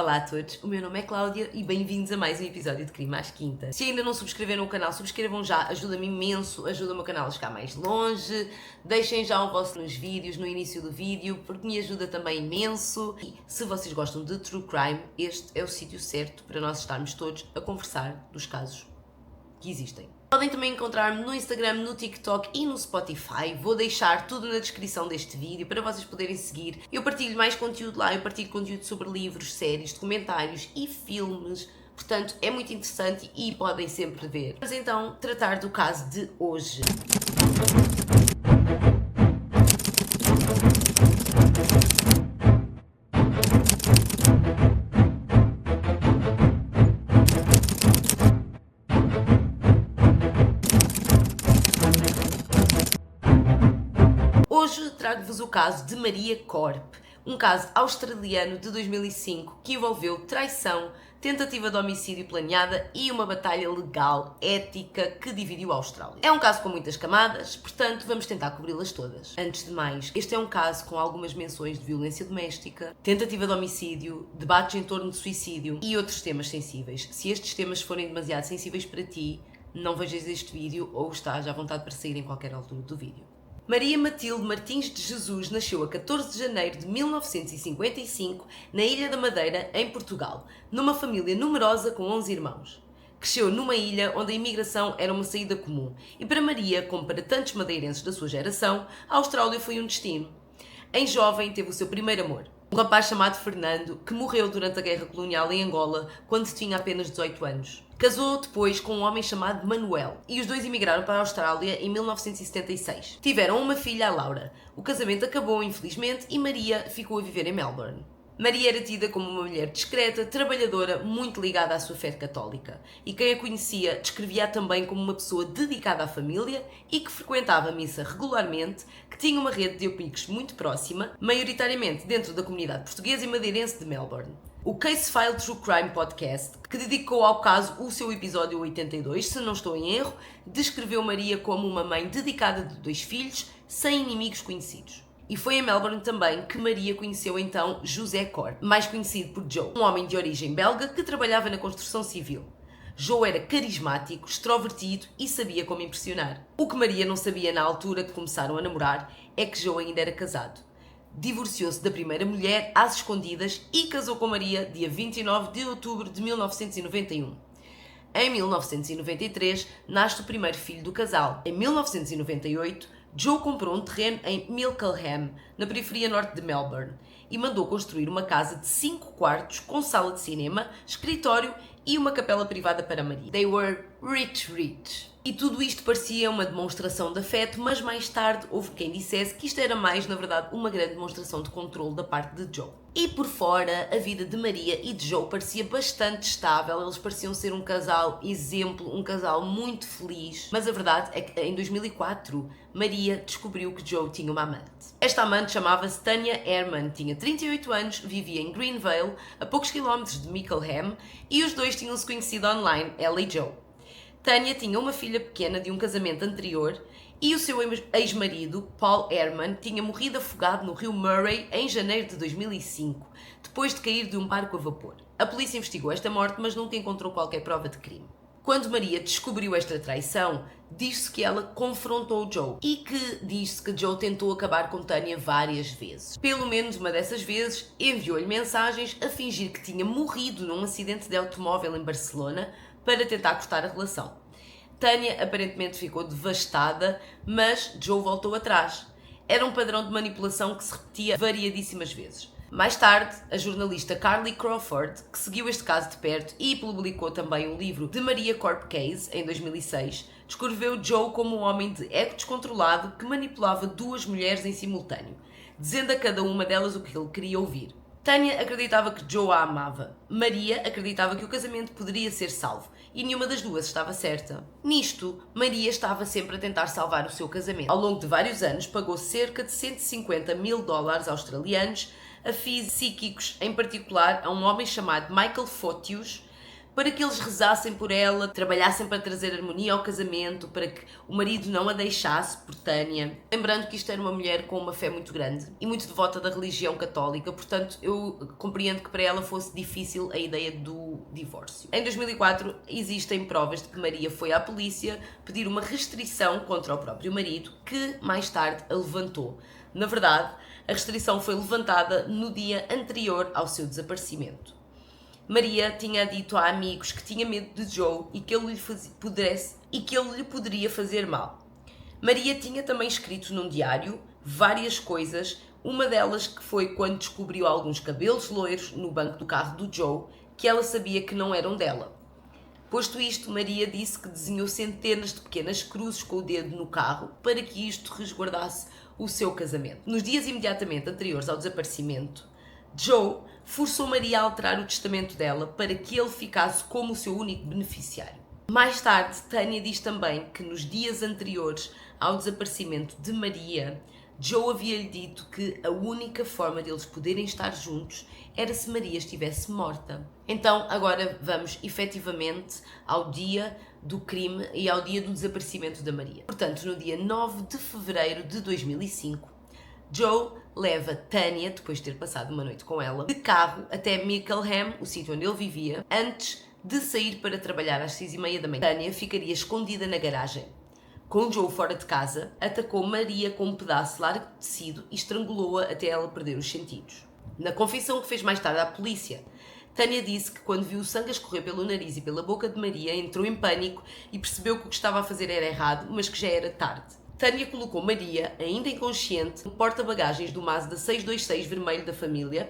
Olá a todos, o meu nome é Cláudia e bem-vindos a mais um episódio de Crime às Quintas. Se ainda não subscreveram o canal, subscrevam já, ajuda-me imenso, ajuda o meu canal a chegar mais longe. Deixem já o vosso nos vídeos, no início do vídeo, porque me ajuda também imenso. E se vocês gostam de True Crime, este é o sítio certo para nós estarmos todos a conversar dos casos que existem. Podem também encontrar-me no Instagram, no TikTok e no Spotify. Vou deixar tudo na descrição deste vídeo para vocês poderem seguir. Eu partilho mais conteúdo lá, eu partilho conteúdo sobre livros, séries, documentários e filmes. Portanto, é muito interessante e podem sempre ver. Vamos então tratar do caso de hoje. Hoje trago-vos o caso de Maria Korp, um caso australiano de 2005 que envolveu traição, tentativa de homicídio planeada e uma batalha legal, ética, que dividiu a Austrália. É um caso com muitas camadas, portanto vamos tentar cobri-las todas. Antes de mais, este é um caso com algumas menções de violência doméstica, tentativa de homicídio, debates em torno de suicídio e outros temas sensíveis. Se estes temas forem demasiado sensíveis para ti, não vejas este vídeo ou estás à vontade para sair em qualquer altura do vídeo. Maria Matilde Martins de Jesus nasceu a 14 de janeiro de 1955 na Ilha da Madeira, em Portugal, numa família numerosa com 11 irmãos. Cresceu numa ilha onde a imigração era uma saída comum e para Maria, como para tantos madeirenses da sua geração, a Austrália foi um destino. Em jovem teve o seu primeiro amor, um rapaz chamado Fernando, que morreu durante a Guerra Colonial em Angola quando tinha apenas 18 anos. Casou depois com um homem chamado Manuel e os dois emigraram para a Austrália em 1976. Tiveram uma filha, a Laura. O casamento acabou, infelizmente, e Maria ficou a viver em Melbourne. Maria era tida como uma mulher discreta, trabalhadora, muito ligada à sua fé católica. E quem a conhecia descrevia-a também como uma pessoa dedicada à família e que frequentava a missa regularmente, que tinha uma rede de amigos muito próxima, maioritariamente dentro da comunidade portuguesa e madeirense de Melbourne. O Case File True Crime Podcast, que dedicou ao caso o seu episódio 82, se não estou em erro, descreveu Maria como uma mãe dedicada de 2 filhos, sem inimigos conhecidos. E foi em Melbourne também que Maria conheceu então José Korp, mais conhecido por Joe, um homem de origem belga que trabalhava na construção civil. Joe era carismático, extrovertido e sabia como impressionar. O que Maria não sabia na altura que começaram a namorar é que Joe ainda era casado. Divorciou-se da primeira mulher às escondidas e casou com Maria dia 29 de outubro de 1991. Em 1993, nasce o primeiro filho do casal. Em 1998, Joe comprou um terreno em Mickleham, na periferia norte de Melbourne, e mandou construir uma casa de 5 quartos com sala de cinema, escritório e uma capela privada para Maria. They were rich. E tudo isto parecia uma demonstração de afeto, mas mais tarde houve quem dissesse que isto era mais, na verdade, uma grande demonstração de controle da parte de Joe. E por fora, a vida de Maria e de Joe parecia bastante estável, eles pareciam ser um casal exemplo, um casal muito feliz, mas a verdade é que em 2004, Maria descobriu que Joe tinha uma amante. Esta amante chamava-se Tanya Herman, tinha 38 anos, vivia em Greenvale, a poucos quilómetros de Mickleham, e os dois tinham-se conhecido online, ela e Joe. Tanya tinha uma filha pequena de um casamento anterior e o seu ex-marido, Paul Herman, tinha morrido afogado no rio Murray em janeiro de 2005, depois de cair de um barco a vapor. A polícia investigou esta morte, mas nunca encontrou qualquer prova de crime. Quando Maria descobriu esta traição, diz-se que ela confrontou Joe e que disse que Joe tentou acabar com Tanya várias vezes. Pelo menos uma dessas vezes, enviou-lhe mensagens a fingir que tinha morrido num acidente de automóvel em Barcelona para tentar cortar a relação. Tanya aparentemente ficou devastada, mas Joe voltou atrás. Era um padrão de manipulação que se repetia variadíssimas vezes. Mais tarde, a jornalista Carly Crawford, que seguiu este caso de perto e publicou também um livro de Maria Korp Case, em 2006, descreveu Joe como um homem de ego descontrolado que manipulava 2 mulheres em simultâneo, dizendo a cada uma delas o que ele queria ouvir. Tanya acreditava que Joe a amava. Maria acreditava que o casamento poderia ser salvo e nenhuma das duas estava certa. Nisto, Maria estava sempre a tentar salvar o seu casamento. Ao longo de vários anos, pagou cerca de 150 mil dólares australianos a fins psíquicos, em particular a um homem chamado Michael Photius, para que eles rezassem por ela, trabalhassem para trazer harmonia ao casamento, para que o marido não a deixasse por Tânia. Lembrando que isto era uma mulher com uma fé muito grande e muito devota da religião católica, portanto eu compreendo que para ela fosse difícil a ideia do divórcio. Em 2004 existem provas de que Maria foi à polícia pedir uma restrição contra o próprio marido, que mais tarde a levantou. Na verdade, a restrição foi levantada no dia anterior ao seu desaparecimento. Maria tinha dito a amigos que tinha medo de Joe e que ele lhe poderia fazer mal. Maria tinha também escrito num diário várias coisas, uma delas que foi quando descobriu alguns cabelos loiros no banco do carro do Joe, que ela sabia que não eram dela. Posto isto, Maria disse que desenhou centenas de pequenas cruzes com o dedo no carro para que isto resguardasse o seu casamento. Nos dias imediatamente anteriores ao desaparecimento, Joe forçou Maria a alterar o testamento dela para que ele ficasse como o seu único beneficiário. Mais tarde, Tânia diz também que nos dias anteriores ao desaparecimento de Maria, Joe havia-lhe dito que a única forma deles poderem estar juntos era se Maria estivesse morta. Então, agora vamos efetivamente ao dia do crime e ao dia do desaparecimento da Maria. Portanto, no dia 9 de fevereiro de 2005, Joe leva Tânia, depois de ter passado uma noite com ela, de carro até Mickleham, o sítio onde ele vivia, antes de sair para trabalhar às 6h30 da manhã. Tânia ficaria escondida na garagem. Com Joe fora de casa, atacou Maria com um pedaço largo de tecido e estrangulou-a até ela perder os sentidos. Na confissão que fez mais tarde à polícia, Tânia disse que quando viu o sangue a escorrer pelo nariz e pela boca de Maria, entrou em pânico e percebeu que o que estava a fazer era errado, mas que já era tarde. Tânia colocou Maria, ainda inconsciente, no porta-bagagens do Mazda 626 vermelho da família,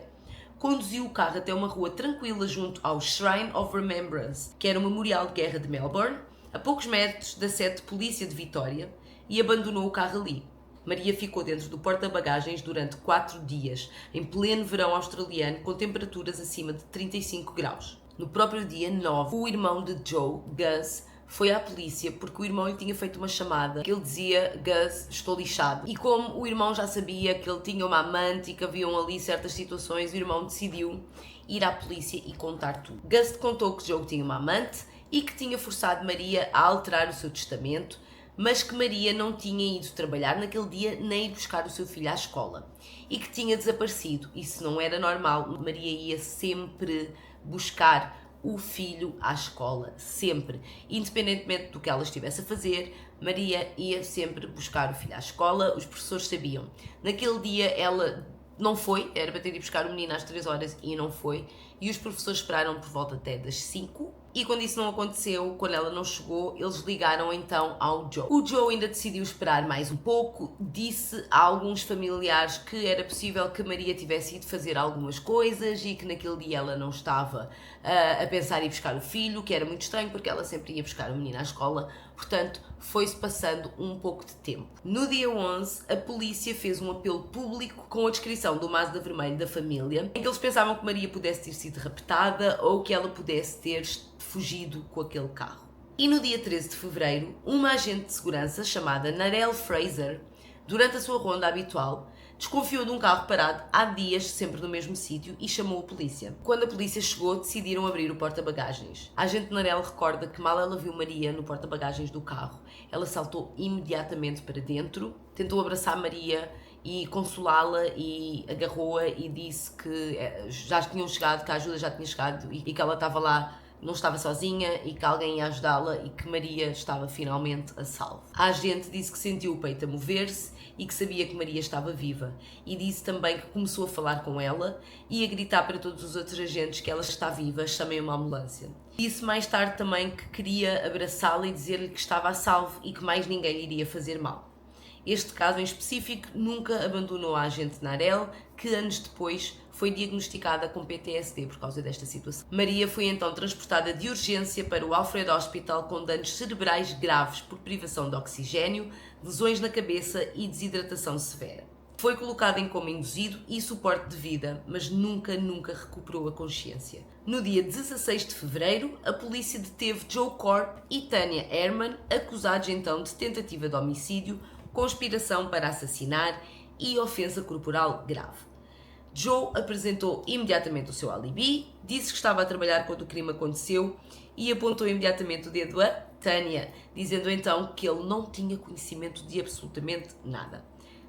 conduziu o carro até uma rua tranquila junto ao Shrine of Remembrance, que era o Memorial de Guerra de Melbourne, a poucos metros da sede de polícia de Vitória, e abandonou o carro ali. Maria ficou dentro do porta-bagagens durante 4 dias, em pleno verão australiano, com temperaturas acima de 35 graus. No próprio dia 9, o irmão de Joe, Gus, foi à polícia porque o irmão lhe tinha feito uma chamada que ele dizia: Gus, estou lixado. E como o irmão já sabia que ele tinha uma amante e que haviam ali certas situações, o irmão decidiu ir à polícia e contar tudo. Gus contou que Joe tinha uma amante e que tinha forçado Maria a alterar o seu testamento, mas que Maria não tinha ido trabalhar naquele dia nem ir buscar o seu filho à escola e que tinha desaparecido. Isso não era normal. Maria ia sempre buscar o filho à escola, sempre. Independentemente do que ela estivesse a fazer, Maria ia sempre buscar o filho à escola. Os professores sabiam. Naquele dia ela não foi, era para ter ido buscar o menino às 3 horas e não foi. E os professores esperaram por volta até das 5. E quando isso não aconteceu, quando ela não chegou, eles ligaram então ao Joe. O Joe ainda decidiu esperar mais um pouco, disse a alguns familiares que era possível que Maria tivesse ido fazer algumas coisas e que naquele dia ela não estava a pensar em ir buscar o filho, que era muito estranho porque ela sempre ia buscar o menino à escola, portanto foi-se passando um pouco de tempo. No dia 11, a polícia fez um apelo público com a descrição do Mazda vermelho da família, em que eles pensavam que Maria pudesse ter sido raptada ou que ela pudesse ter fugido com aquele carro. E no dia 13 de fevereiro, uma agente de segurança chamada Narelle Fraser, durante a sua ronda habitual, desconfiou de um carro parado há dias, sempre no mesmo sítio, e chamou a polícia. Quando a polícia chegou, decidiram abrir o porta-bagagens. A agente Narelle recorda que mal ela viu Maria no porta-bagagens do carro, ela saltou imediatamente para dentro, tentou abraçar Maria e consolá-la e agarrou-a e disse que já tinham chegado, que a ajuda já tinha chegado e que ela estava lá, não estava sozinha e que alguém ia ajudá-la e que Maria estava finalmente a salvo. A agente disse que sentiu o peito a mover-se e que sabia que Maria estava viva e disse também que começou a falar com ela e a gritar para todos os outros agentes que ela está viva, chamem uma ambulância. Disse mais tarde também que queria abraçá-la e dizer-lhe que estava a salvo e que mais ninguém lhe iria fazer mal. Este caso em específico nunca abandonou a agente Narelle, que anos depois foi diagnosticada com PTSD por causa desta situação. Maria foi então transportada de urgência para o Alfred Hospital com danos cerebrais graves por privação de oxigênio, lesões na cabeça e desidratação severa. Foi colocada em coma induzido e suporte de vida, mas nunca recuperou a consciência. No dia 16 de fevereiro, a polícia deteve Joe Korp e Tanya Herman, acusados então de tentativa de homicídio, conspiração para assassinar e ofensa corporal grave. Joe apresentou imediatamente o seu alibi, disse que estava a trabalhar quando o crime aconteceu e apontou imediatamente o dedo a Tanya, dizendo então que ele não tinha conhecimento de absolutamente nada.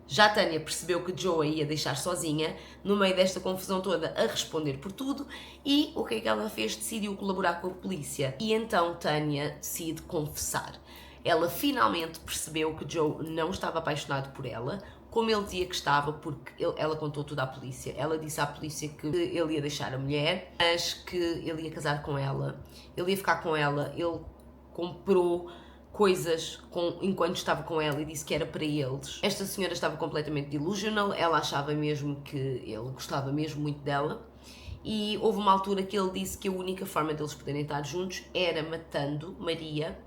Já Tanya percebeu que Joe a ia deixar sozinha, no meio desta confusão toda, a responder por tudo, e o que é que ela fez? Decidiu colaborar com a polícia. E então Tanya decide confessar. Ela finalmente percebeu que Joe não estava apaixonado por ela, como ele dizia que estava, porque ela contou tudo à polícia. Ela disse à polícia que ele ia deixar a mulher, mas que ele ia casar com ela, ele ia ficar com ela, ele comprou coisas enquanto estava com ela e disse que era para eles. Esta senhora estava completamente delusional, ela achava mesmo que ele gostava mesmo muito dela, e houve uma altura que ele disse que a única forma deles poderem estar juntos era matando Maria,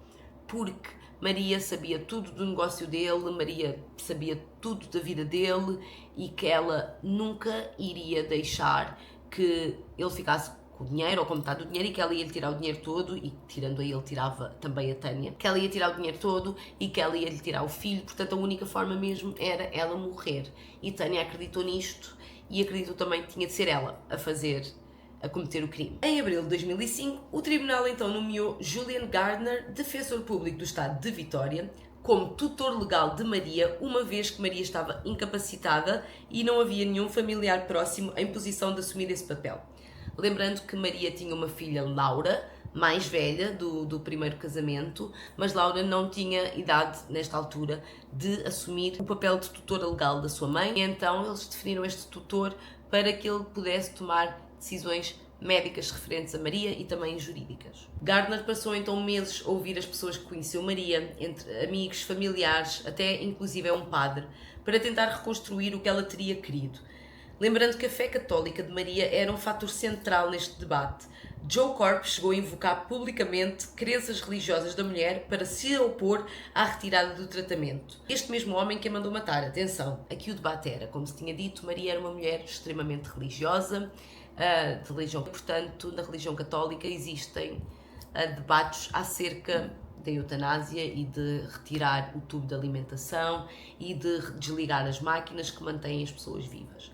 porque Maria sabia tudo do negócio dele, Maria sabia tudo da vida dele e que ela nunca iria deixar que ele ficasse com o dinheiro ou com metade do dinheiro, e que ela ia lhe tirar o dinheiro todo, e tirando a ele tirava também a Tanya, que ela ia tirar o dinheiro todo e que ela ia lhe tirar o filho. Portanto a única forma mesmo era ela morrer, e Tanya acreditou nisto e acreditou também que tinha de ser ela a cometer o crime. Em abril de 2005, o tribunal então nomeou Julian Gardner, defensor público do estado de Vitória, como tutor legal de Maria, uma vez que Maria estava incapacitada e não havia nenhum familiar próximo em posição de assumir esse papel. Lembrando que Maria tinha uma filha, Laura, mais velha do primeiro casamento, mas Laura não tinha idade nesta altura de assumir o papel de tutora legal da sua mãe, e então eles definiram este tutor para que ele pudesse tomar decisões médicas referentes a Maria e também jurídicas. Gardner passou então meses a ouvir as pessoas que conheceu Maria, entre amigos, familiares, até inclusive um padre, para tentar reconstruir o que ela teria querido. Lembrando que a fé católica de Maria era um fator central neste debate, Joe Korp chegou a invocar publicamente crenças religiosas da mulher para se opor à retirada do tratamento. Este mesmo homem que a mandou matar, atenção, aqui o debate era, como se tinha dito, Maria era uma mulher extremamente religiosa, de religião. Portanto, na religião católica existem debates acerca da eutanásia e de retirar o tubo de alimentação e de desligar as máquinas que mantêm as pessoas vivas.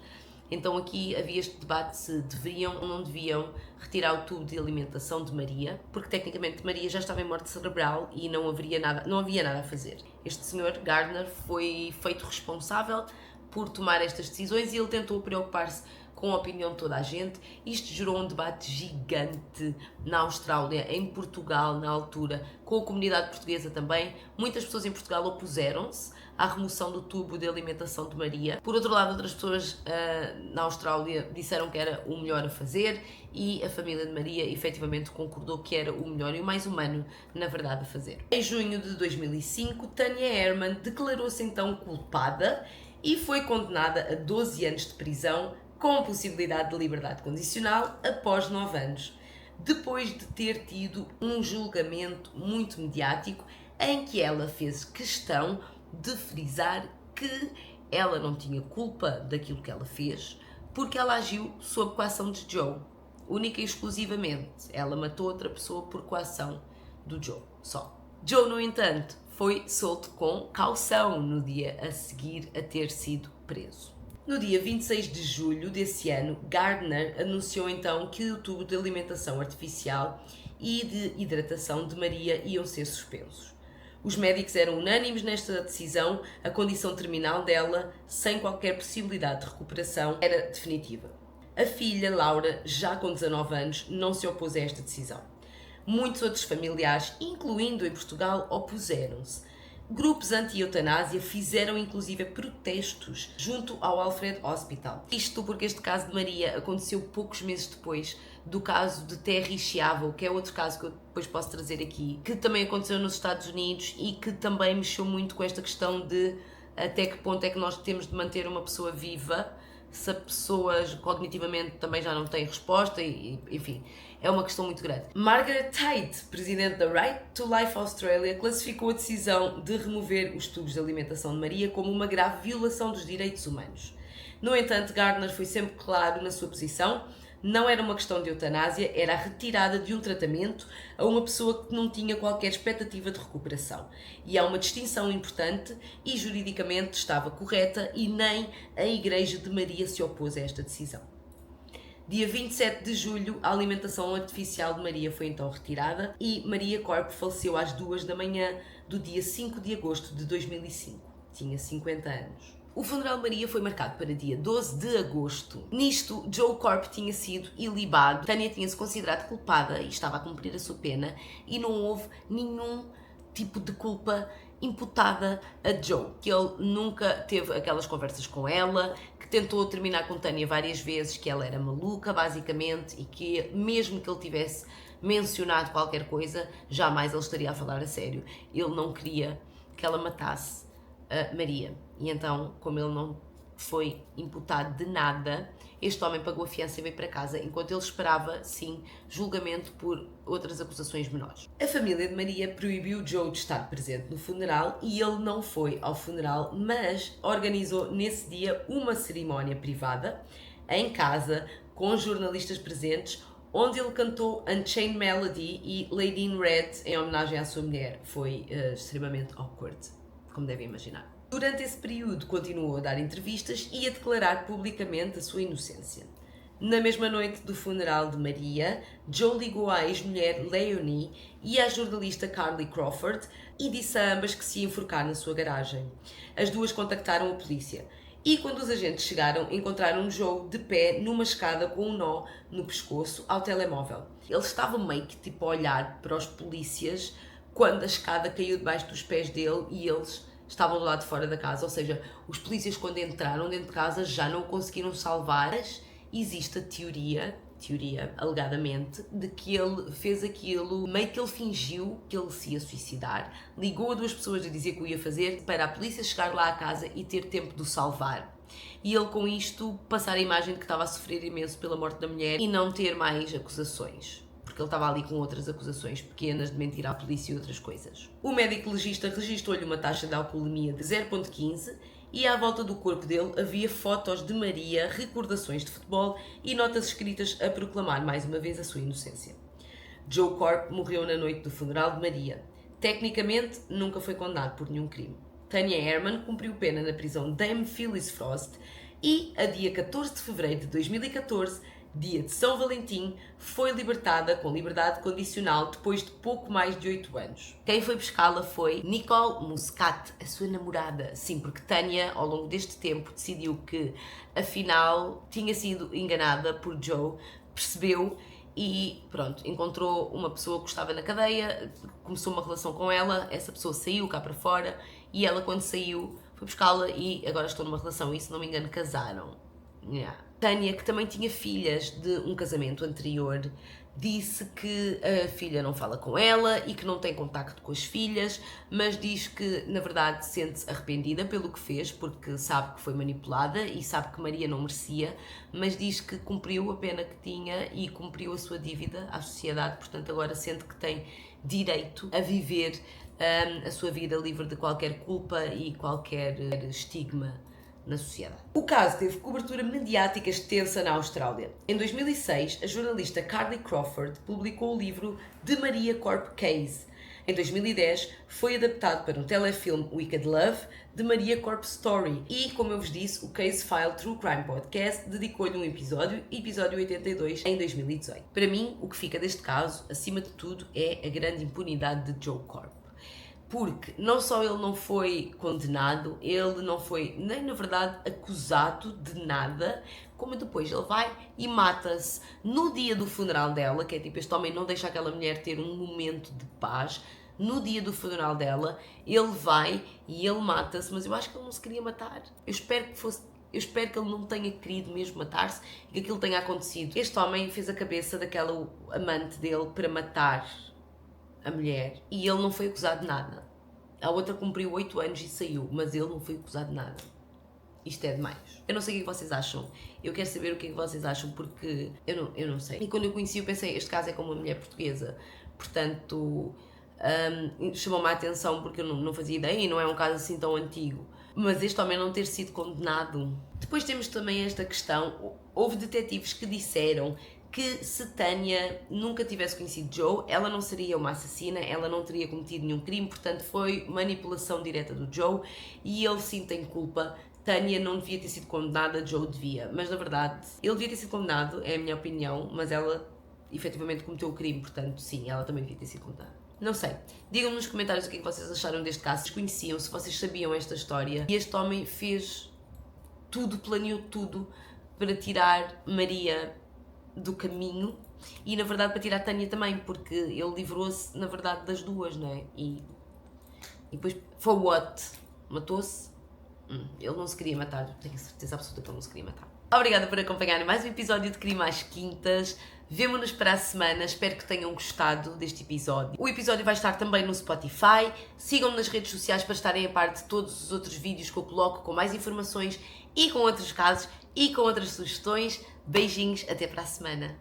Então aqui havia este debate se deveriam ou não deviam retirar o tubo de alimentação de Maria, porque tecnicamente Maria já estava em morte cerebral e não havia nada a fazer. Este senhor Gardner foi feito responsável por tomar estas decisões e ele tentou preocupar-se com a opinião de toda a gente. Isto gerou um debate gigante na Austrália, em Portugal na altura, com a comunidade portuguesa também. Muitas pessoas em Portugal opuseram-se à remoção do tubo de alimentação de Maria. Por outro lado, outras pessoas na Austrália disseram que era o melhor a fazer, e a família de Maria efetivamente concordou que era o melhor e o mais humano, na verdade, a fazer. Em junho de 2005, Tanya Herman declarou-se então culpada e foi condenada a 12 anos de prisão, com a possibilidade de liberdade condicional após 9 anos, depois de ter tido um julgamento muito mediático em que ela fez questão de frisar que ela não tinha culpa daquilo que ela fez, porque ela agiu sob coação de Joe, única e exclusivamente. Ela matou outra pessoa por coação do Joe, só. Joe, no entanto, foi solto com caução no dia a seguir a ter sido preso. No dia 26 de julho desse ano, Gardner anunciou então que o tubo de alimentação artificial e de hidratação de Maria iam ser suspensos. Os médicos eram unânimes nesta decisão, a condição terminal dela, sem qualquer possibilidade de recuperação, era definitiva. A filha, Laura, já com 19 anos, não se opôs a esta decisão. Muitos outros familiares, incluindo em Portugal, opuseram-se. Grupos anti-eutanásia fizeram inclusive protestos junto ao Alfred Hospital. Isto porque este caso de Maria aconteceu poucos meses depois do caso de Terry Schiavo, que é outro caso que eu depois posso trazer aqui, que também aconteceu nos Estados Unidos e que também mexeu muito com esta questão de até que ponto é que nós temos de manter uma pessoa viva se a pessoa cognitivamente também já não tem resposta, e enfim, é uma questão muito grande. Margaret Tate, presidente da Right to Life Australia, classificou a decisão de remover os tubos de alimentação de Maria como uma grave violação dos direitos humanos. No entanto, Gardner foi sempre claro na sua posição, não era uma questão de eutanásia, era a retirada de um tratamento a uma pessoa que não tinha qualquer expectativa de recuperação. E há uma distinção importante e juridicamente estava correta e nem a Igreja de Maria se opôs a esta decisão. Dia 27 de julho, a alimentação artificial de Maria foi então retirada e Maria Corp faleceu às 2 da manhã do dia 5 de agosto de 2005. Tinha 50 anos. O funeral de Maria foi marcado para dia 12 de agosto. Nisto, Joe Corp tinha sido ilibado. Tânia tinha-se considerado culpada e estava a cumprir a sua pena e não houve nenhum tipo de culpa imputada a Joe, que ele nunca teve aquelas conversas com ela, que tentou terminar com Tânia várias vezes, que ela era maluca, basicamente, e que mesmo que ele tivesse mencionado qualquer coisa, jamais ele estaria a falar a sério. Ele não queria que ela matasse a Maria. E então, como ele não foi imputado de nada, este homem pagou a fiança e veio para casa, enquanto ele esperava, sim, julgamento por outras acusações menores. A família de Maria proibiu Joe de estar presente no funeral e ele não foi ao funeral, mas organizou nesse dia uma cerimónia privada, em casa, com jornalistas presentes, onde ele cantou Unchained Melody e Lady in Red em homenagem à sua mulher. Foi extremamente awkward, como devem imaginar. Durante esse período continuou a dar entrevistas e a declarar publicamente a sua inocência. Na mesma noite do funeral de Maria, Joe ligou à ex-mulher Leonie e à jornalista Carly Crawford e disse a ambas que se ia enforcar na sua garagem. As duas contactaram a polícia e quando os agentes chegaram encontraram Joe de pé numa escada com um nó no pescoço ao telemóvel. Ele estava meio que tipo a olhar para os polícias quando a escada caiu debaixo dos pés dele e eles estavam do lado de fora da casa, ou seja, os polícias quando entraram dentro de casa já não o conseguiram salvar. Mas existe a teoria alegadamente, de que ele fez aquilo, meio que ele fingiu que ele se ia suicidar, ligou a duas pessoas a dizer que o ia fazer para a polícia chegar lá à casa e ter tempo de o salvar. E ele com isto passar a imagem de que estava a sofrer imenso pela morte da mulher e não ter mais acusações. Porque ele estava ali com outras acusações pequenas de mentir à polícia e outras coisas. O médico legista registrou-lhe uma taxa de alcoolemia de 0,15 e à volta do corpo dele havia fotos de Maria, recordações de futebol e notas escritas a proclamar mais uma vez a sua inocência. Joe Corp morreu na noite do funeral de Maria. Tecnicamente, nunca foi condenado por nenhum crime. Tanya Herman cumpriu pena na prisão Dame Phyllis Frost e, a dia 14 de fevereiro de 2014, dia de São Valentim, foi libertada com liberdade condicional depois de pouco mais de 8 anos. Quem foi buscá-la foi Nicole Muscat, a sua namorada. Sim, porque Tânia, ao longo deste tempo, decidiu que, afinal, tinha sido enganada por Joe, percebeu e, pronto, encontrou uma pessoa que estava na cadeia, começou uma relação com ela, essa pessoa saiu cá para fora e ela, quando saiu, foi buscá-la e agora estão numa relação e, se não me engano, casaram. Yeah. Tânia, que também tinha filhas de um casamento anterior, disse que a filha não fala com ela e que não tem contacto com as filhas, mas diz que, na verdade, sente-se arrependida pelo que fez, porque sabe que foi manipulada e sabe que Maria não merecia, mas diz que cumpriu a pena que tinha e cumpriu a sua dívida à sociedade, portanto agora sente que tem direito a viver a sua vida livre de qualquer culpa e qualquer estigma na sociedade. O caso teve cobertura mediática extensa na Austrália. Em 2006, a jornalista Carly Crawford publicou o livro The Maria Corp Case. Em 2010, foi adaptado para um telefilme Wicked Love, The Maria Corp Story. E, como eu vos disse, o Case File True Crime Podcast dedicou-lhe um episódio 82, em 2018. Para mim, o que fica deste caso, acima de tudo, é a grande impunidade de Joe Corp. Porque não só ele não foi condenado, ele não foi nem, na verdade, acusado de nada, como depois ele vai e mata-se no dia do funeral dela, que é tipo, este homem não deixa aquela mulher ter um momento de paz. No dia do funeral dela, ele vai e ele mata-se, mas eu acho que ele não se queria matar. Eu espero que ele não tenha querido mesmo matar-se e que aquilo tenha acontecido. Este homem fez a cabeça daquela amante dele para matar a mulher e ele não foi acusado de nada. A outra cumpriu 8 anos e saiu, mas ele não foi acusado de nada. Isto é demais. Eu não sei o que vocês acham. Eu quero saber o que vocês acham porque eu não sei. E quando eu conheci eu pensei, este caso é com uma mulher portuguesa, portanto chamou-me a atenção porque eu não fazia ideia e não é um caso assim tão antigo. mas este homem não ter sido condenado. Depois temos também esta questão, houve detetives que disseram que se Tânia nunca tivesse conhecido Joe, ela não seria uma assassina, ela não teria cometido nenhum crime, portanto foi manipulação direta do Joe e ele sim tem culpa. Tânia não devia ter sido condenada, Joe devia, mas na verdade ele devia ter sido condenado, é a minha opinião, mas ela efetivamente cometeu o crime, portanto sim, ela também devia ter sido condenada. Não sei, digam-me nos comentários o que é que vocês acharam deste caso, se conheciam, se vocês sabiam esta história. E este homem fez tudo, planeou tudo para tirar Maria do caminho e na verdade para tirar a Tânia também, porque ele livrou-se na verdade das duas, não é? E depois, for what? Matou-se? Ele não se queria matar, tenho certeza absoluta que ele não se queria matar. Obrigada por acompanharem mais um episódio de Crime às Quintas. Vemo-nos para a semana, espero que tenham gostado deste episódio. O episódio vai estar também no Spotify. Sigam-me nas redes sociais para estarem a par de todos os outros vídeos que eu coloco com mais informações e com outros casos e com outras sugestões. Beijinhos, até para a semana.